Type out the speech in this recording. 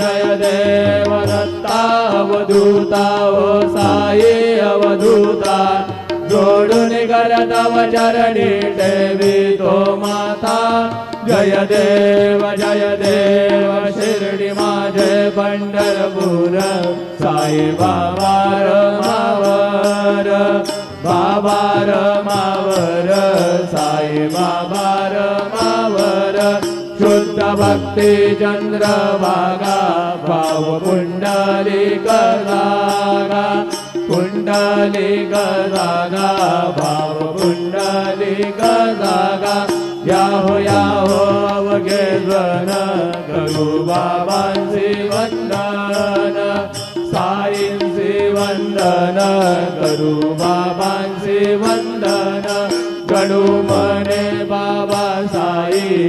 जय देव दत्ता अवधूता ओ साई अवधूता जोडून करतव चरणी ठेवितो माता जय देव शिर्डी माझे पंढरपूर साई बाबा रमावर बाबा रमावर साई बाबा रमावर शुद्ध भक्ती चंद्रभागा भाव पुंडलिक जागा पुंडलिक जागा भाव पुंडलिक जागा याहो अवघे जन करू बाबांची वंदन साईंची वंदन करू बाबांची वंदन गडू मने बाबा साई